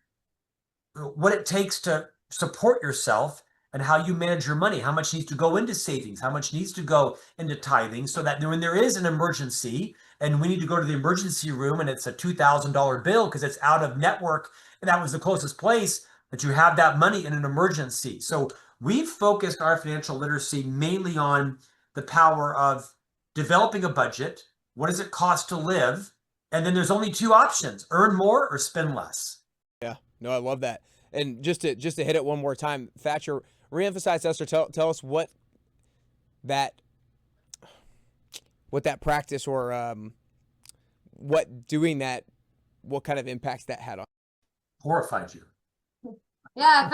what it takes to support yourself and how you manage your money, how much needs to go into savings, how much needs to go into tithing, so that when there is an emergency and we need to go to the emergency room and it's a $2,000 bill because it's out of network and that was the closest place, that you have that money in an emergency. So we've focused our financial literacy mainly on the power of developing a budget. What does it cost to live? And then there's only 2 options: earn more or spend less. Yeah, no, I love that. And just to hit it one more time, Thatcher reemphasize us or tell us what that practice or what kind of impacts that had on. Horrified you. Yeah,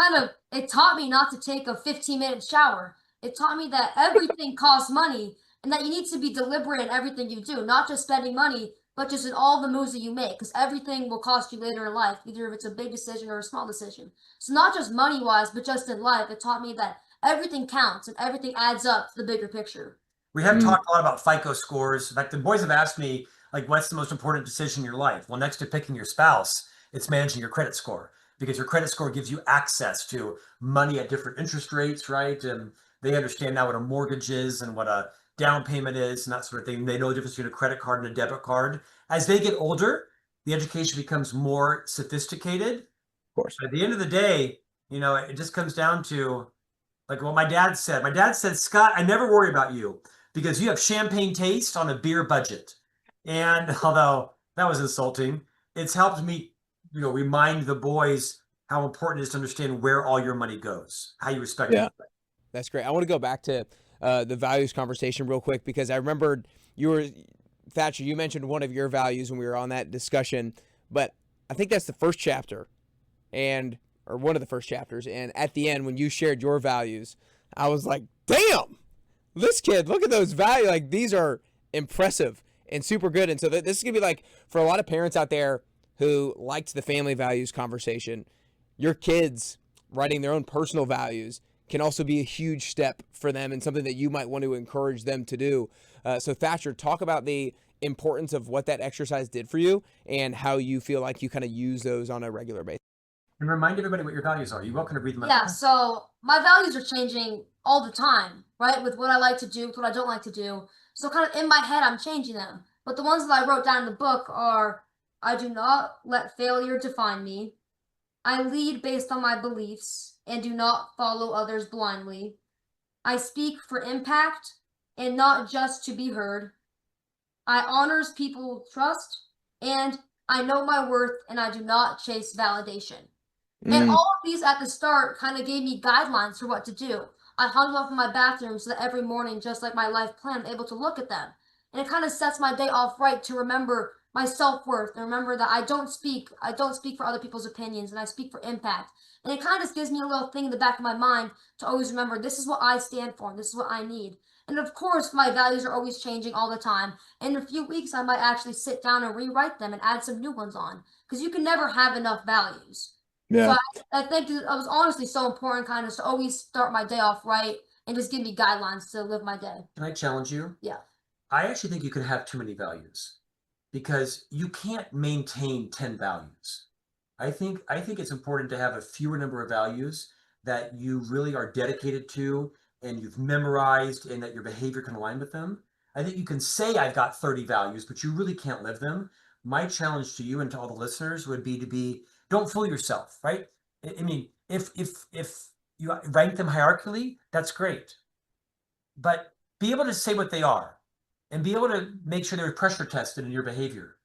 it taught me not to take a 15-minute shower. It taught me that everything costs money and that you need to be deliberate in everything you do, not just spending money, but just in all the moves that you make, because everything will cost you later in life, either if it's a big decision or a small decision. So not just money-wise, but just in life, it taught me that everything counts and everything adds up to the bigger picture. We have talked a lot about FICO scores. In fact, the boys have asked me, like, what's the most important decision in your life? Well, next to picking your spouse, it's managing your credit score, because your credit score gives you access to money at different interest rates, right? And they understand now what a mortgage is and what a down payment is and that sort of thing. They know the difference between a credit card and a debit card. As they get older, the education becomes more sophisticated. Of course. But at the end of the day, it just comes down to like what my dad said. My dad said, Scott, I never worry about you because you have champagne taste on a beer budget. And although that was insulting, it's helped me, remind the boys how important it is to understand where all your money goes, how you respect it. That's great. I want to go back to the values conversation real quick, because I remembered Thatcher, you mentioned one of your values when we were on that discussion, but I think that's the first chapter or one of the first chapters. And at the end, when you shared your values, I was like, damn, this kid, look at those values. Like, these are impressive and super good. And so this is going to be like, for a lot of parents out there who liked the family values conversation, your kids writing their own personal values can also be a huge step for them and something that you might want to encourage them to do. So Thatcher, talk about the importance of what that exercise did for you and how you feel like you kind of use those on a regular basis. And remind everybody what your values are. You're welcome to read them. Yeah, so my values are changing all the time, right? With what I like to do, with what I don't like to do. So kind of in my head, I'm changing them. But the ones that I wrote down in the book are, I do not let failure define me. I lead based on my beliefs and do not follow others blindly. I speak for impact and not just to be heard. I honors people trust, and I know my worth, and I do not chase validation. And all of these at the start kind of gave me guidelines for what to do. I hung them up in my bathroom so that every morning, just like my life plan, I'm able to look at them. And it kind of sets my day off right to remember my self-worth and remember that I don't speak for other people's opinions, and I speak for impact. And it kind of just gives me a little thing in the back of my mind to always remember this is what I stand for and this is what I need. And of course, my values are always changing all the time. In a few weeks, I might actually sit down and rewrite them and add some new ones on, because you can never have enough values. Yeah. So I think it was honestly so important kind of to always start my day off right and just give me guidelines to live my day. Can I challenge you? Yeah. I actually think you can have too many values because you can't maintain 10 values. I think it's important to have a fewer number of values that you really are dedicated to and you've memorized and that your behavior can align with them. I think you can say I've got 30 values, but you really can't live them. My challenge to you and to all the listeners would be don't fool yourself, right? I mean, if you rank them hierarchically, that's great. But be able to say what they are and be able to make sure they're pressure tested in your behavior.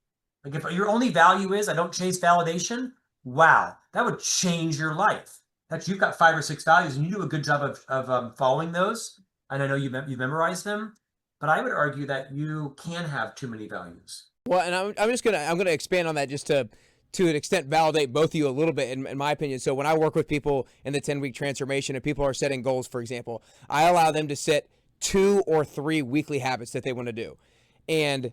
Like if your only value is I don't chase validation, wow, that would change your life. That you've got 5 or 6 values and you do a good job of following those. And I know you memorized them, but I would argue that you can have too many values. Well, and I'm gonna expand on that just to an extent validate both of you a little bit in my opinion. So when I work with people in the 10-week transformation and people are setting goals, for example, I allow them to set 2 or 3 weekly habits that they want to do. And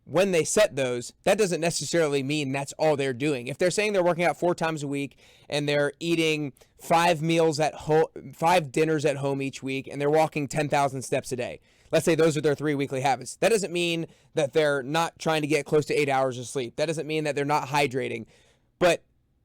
when they set those, that doesn't necessarily mean that's all they're doing. If they're saying they're working out 4 times a week and they're eating 5 meals at home, 5 dinners at home each week, and they're walking 10,000 steps a day, let's say those are their 3 weekly habits. That doesn't mean that they're not trying to get close to 8 hours of sleep. That doesn't mean that they're not hydrating. But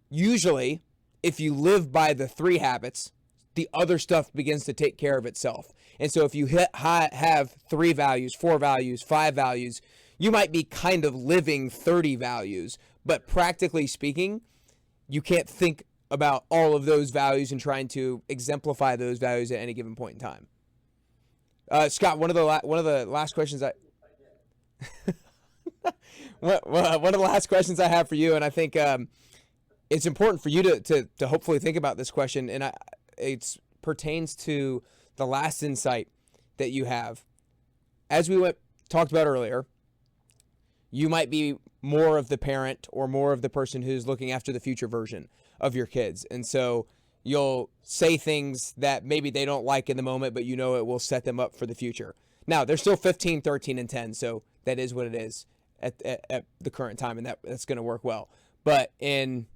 usually, if you live by the 3 habits, the other stuff begins to take care of itself. And so if you have 3 values, 4 values, 5 values, you might be kind of living 30 values. But practically speaking, you can't think about all of those values and trying to exemplify those values at any given point in time. Scott, one of the last questions one of the last questions I have for you, and I think it's important for you to hopefully think about this question, and it's pertains to the last insight that you have, as we talked about earlier, you might be more of the parent or more of the person who's looking after the future version of your kids. And so you'll say things that maybe they don't like in the moment, but you know it will set them up for the future. Now, they're still 15, 13, and 10, so that is what it is at the current time, and that's going to work well. But in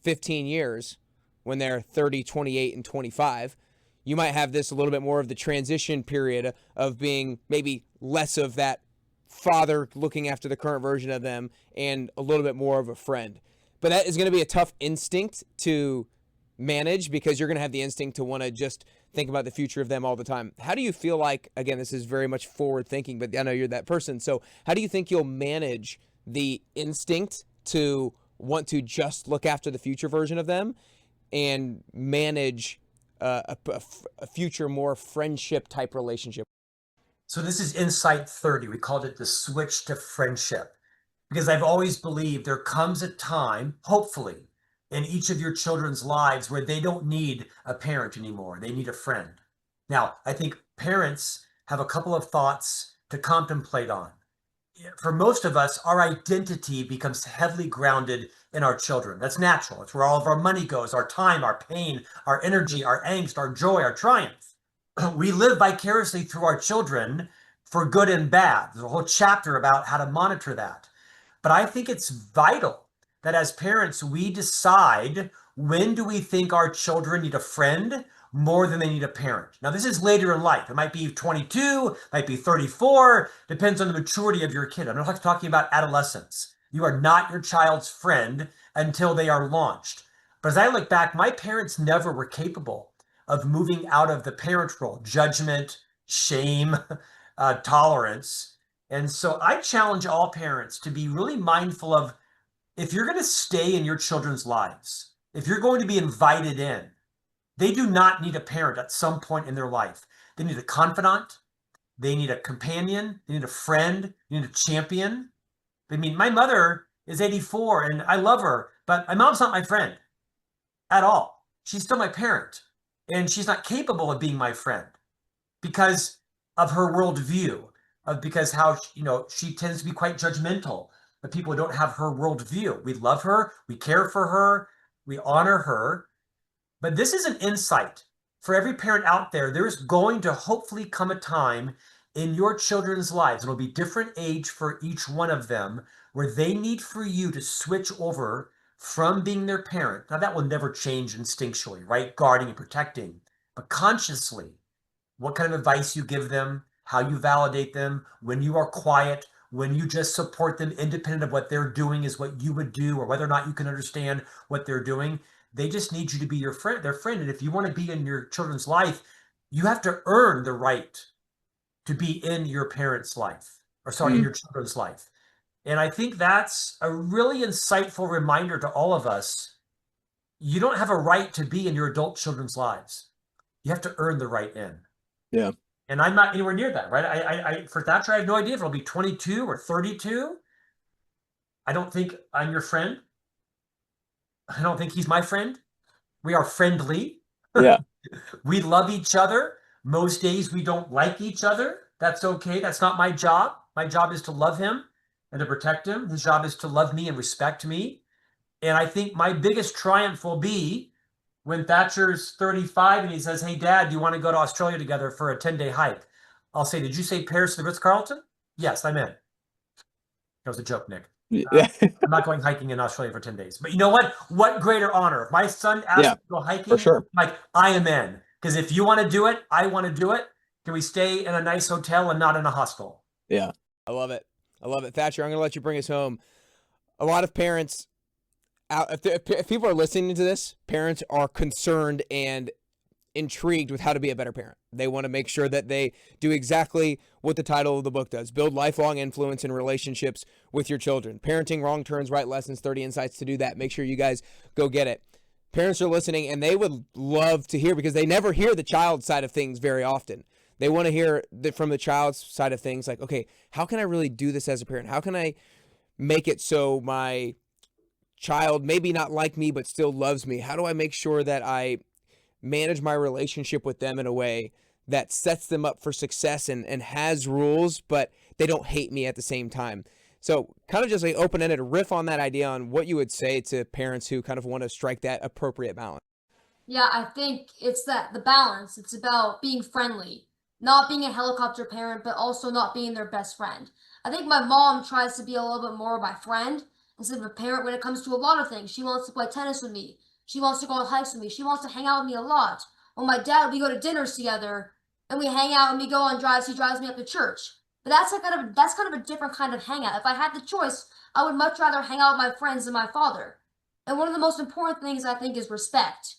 15 years, when they're 30, 28, and 25, you might have this a little bit more of the transition period of being maybe less of that father looking after the current version of them and a little bit more of a friend. But that is going to be a tough instinct to manage, because you're going to have the instinct to want to just think about the future of them all the time. How do you feel like, again, this is very much forward thinking, but I know you're that person. So how do you think you'll manage the instinct to want to just look after the future version of them and manage a future more friendship type relationship? So this is Insight 30. We called it the switch to friendship, because I've always believed there comes a time, hopefully, in each of your children's lives where they don't need a parent anymore. They need a friend. Now, I think parents have a couple of thoughts to contemplate on. For most of us, our identity becomes heavily grounded in our children. That's natural. It's where all of our money goes, our time, our pain, our energy, our angst, our joy, our triumph. We live vicariously through our children for good and bad. There's a whole chapter about how to monitor that. But I think it's vital that as parents, we decide, when do we think our children need a friend more than they need a parent? Now, this is later in life. It might be 22, might be 34, depends on the maturity of your kid. I'm not talking about adolescence. You are not your child's friend until they are launched. But as I look back, my parents never were capable of moving out of the parent role, judgment, shame, tolerance. And so I challenge all parents to be really mindful of, if you're going to stay in your children's lives, if you're going to be invited in, they do not need a parent at some point in their life. They need a confidant. They need a companion. They need a friend. They need a champion. I mean, my mother is 84 and I love her, but my mom's not my friend at all. She's still my parent, and she's not capable of being my friend because of her worldview, because how, she tends to be quite judgmental. The people who don't have her worldview. We love her, we care for her, we honor her. But this is an insight for every parent out there. There is going to hopefully come a time in your children's lives, it'll be different age for each one of them, where they need for you to switch over from being their parent. Now, that will never change instinctually, right? Guarding and protecting, but consciously, what kind of advice you give them, how you validate them, when you are quiet, when you just support them independent of what they're doing is what you would do, or whether or not you can understand what they're doing. They just need you to be your friend, their friend. And if you want to be in your children's life, you have to earn the right to be in your parents' life, in your children's life. And I think that's a really insightful reminder to all of us. You don't have a right to be in your adult children's lives. You have to earn the right in. Yeah. And I'm not anywhere near that, right? I for Thatcher, I have no idea if it'll be 22 or 32. I don't think I'm your friend. I don't think he's my friend. We are friendly. Yeah. We love each other. Most days we don't like each other. That's okay. That's not my job. My job is to love him and to protect him. His job is to love me and respect me. And I think my biggest triumph will be when Thatcher's 35 and he says, "Hey, Dad, do you want to go to Australia together for a 10-day hike?" I'll say, "Did you say Paris to the Ritz-Carlton?" "Yes, I'm in." That was a joke, Nick. Yeah. I'm not going hiking in Australia for 10 days. But you know what? What greater honor. If my son asks me to go hiking, for sure. like, I am in. Because if you want to do it, I want to do it. Can we stay in a nice hotel and not in a hostel? Yeah. I love it. I love it. Thatcher, I'm going to let you bring us home. A lot of parents, if people are listening to this, parents are concerned and intrigued with how to be a better parent. They want to make sure that they do exactly what the title of the book does: build lifelong influence in relationships with your children. Parenting, Wrong Turns, Right Lessons, 30 Insights to do that. Make sure you guys go get it. Parents are listening and they would love to hear, because they never hear the child side of things very often. They want to hear from the child's side of things, like, okay, how can I really do this as a parent? How can I make it so my child maybe not like me, but still loves me? How do I make sure that I manage my relationship with them in a way that sets them up for success and has rules, but they don't hate me at the same time. So kind of just like open-ended riff on that idea on what you would say to parents who kind of want to strike that appropriate balance. Yeah, I think it's the balance. It's about being friendly, not being a helicopter parent, but also not being their best friend. I think my mom tries to be a little bit more of my friend instead of a parent when it comes to a lot of things. She wants to play tennis with me. She wants to go on hikes with me. She wants to hang out with me a lot. When my dad, we go to dinners together and we hang out and we go on drives. He drives me up to church. But that's kind of a different kind of hangout. If I had the choice, I would much rather hang out with my friends than my father. And one of the most important things I think is respect.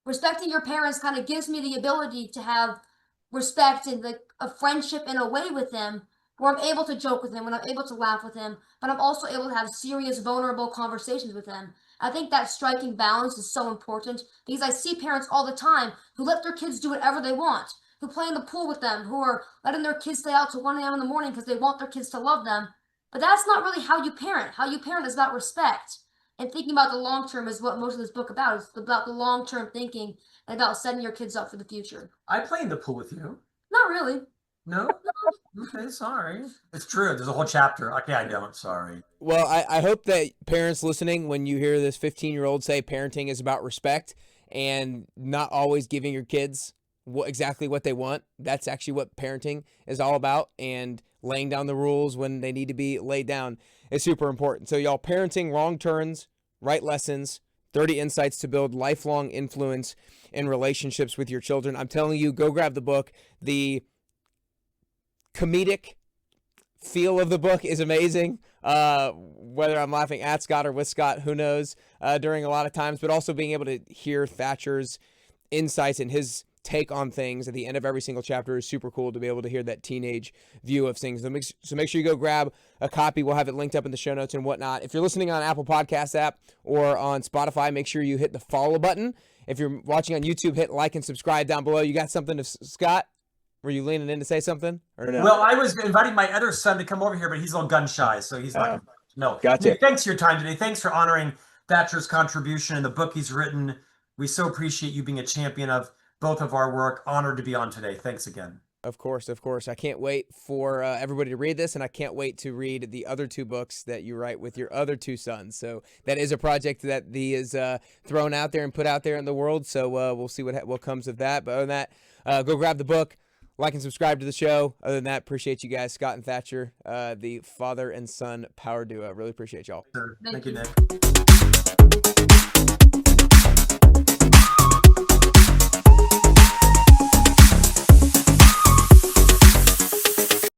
Respecting your parents kind of gives me the ability to have respect and a friendship in a way with them where I'm able to joke with them, when I'm able to laugh with them, but I'm also able to have serious, vulnerable conversations with them. I think that striking balance is so important because I see parents all the time who let their kids do whatever they want, who play in the pool with them, who are letting their kids stay out till 1 a.m. in the morning because they want their kids to love them. But that's not really how you parent. How you parent is about respect. And thinking about the long term is what most of this book about. It's about the long term thinking and about setting your kids up for the future. I play in the pool with you. Not really. No? Okay, sorry. It's true. There's a whole chapter. Okay, I don't. Sorry. Well, I hope that parents listening, when you hear this 15-year-old say parenting is about respect and not always giving your kids exactly what they want, that's actually what parenting is all about. And laying down the rules when they need to be laid down is super important. So y'all, parenting, wrong turns, right lessons, 30 insights to build lifelong influence in relationships with your children. I'm telling you, go grab the book. The comedic feel of the book is amazing. Whether I'm laughing at Scott or with Scott, who knows, during a lot of times, but also being able to hear Thatcher's insights and his take on things at the end of every single chapter is super cool to be able to hear that teenage view of things. So make sure you go grab a copy. We'll have it linked up in the show notes and whatnot. If you're listening on Apple Podcast app or on Spotify, make sure you hit the follow button. If you're watching on YouTube, hit like and subscribe down below. You got something to Scott? Were you leaning in to say something? Or no? Well, I was inviting my other son to come over here, but he's a little gun shy, so he's not. No. Gotcha. Nick, thanks for your time today. Thanks for honoring Thatcher's contribution and the book he's written. We so appreciate you being a champion of both of our work. Honored to be on today. Thanks again. Of course, of course. I can't wait for everybody to read this, and I can't wait to read the other two books that you write with your other two sons. So that is a project that is thrown out there and put out there in the world. So we'll see what comes of that. But other than that, go grab the book, like and subscribe to the show. Other than that, appreciate you guys, Scott and Thatcher, the father and son power duo. Really appreciate y'all. Sure. Thank you, Nick.